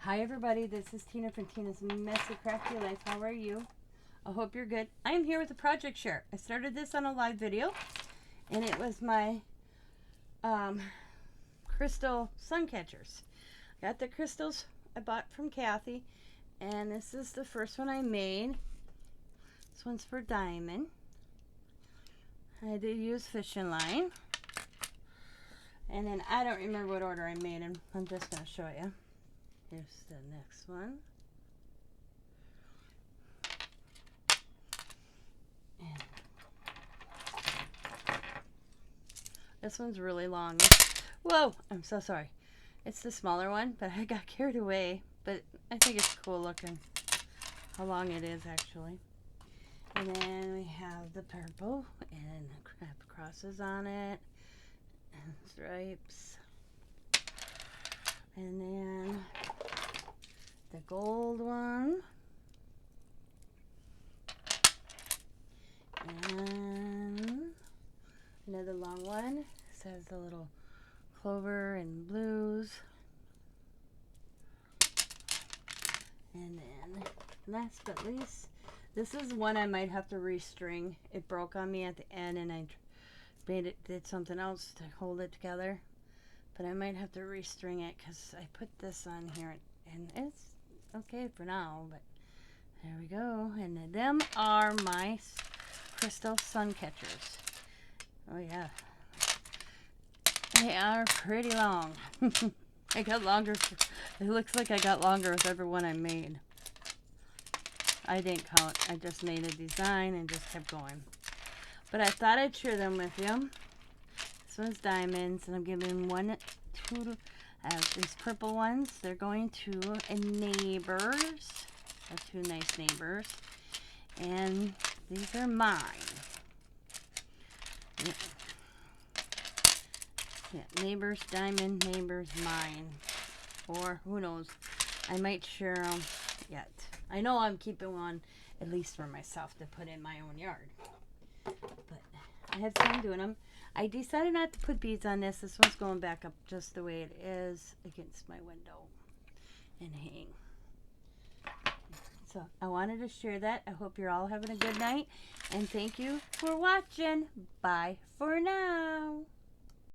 Hi everybody, this is Tina from Tina's Messy Crafty Life. How are you? I hope you're good. I am here with a project share. I started this on a live video, and it was my crystal sun catchers. Got the crystals I bought from Kathy, and this is the first one I made. This one's for diamond. I did use fishing line, and then I don't remember what order I made them. I'm just going to show you. Here's the next one. And this one's really long. Whoa, I'm so sorry. It's the smaller one, but I got carried away. But I think it's cool looking how long it is actually. And then we have the purple and have crosses on it and stripes. And then the gold one. And another long one. This has the little clover and blues. And then last but least, this is one I might have to restring. It broke on me at the end and I did something else to hold it together. But I might have to restring it because I put this on here and it's okay for now, but there we go. And them are my crystal sun catchers. Oh yeah, they are pretty long. I got longer. It looks like I got longer with every one I made. I didn't count. I just made a design and just kept going. But I thought I'd share them with you. This one's diamonds, and I'm giving two. These purple ones. They're going to neighbors. They're two nice neighbors, and these are mine. Yeah, neighbors, diamond, neighbors, mine. Or who knows? I might share them yet. I know I'm keeping one at least for myself to put in my own yard. But I have fun doing them. I decided not to put beads on this. This one's going back up just the way it is against my window and hang. So I wanted to share that. I hope you're all having a good night. And thank you for watching. Bye for now.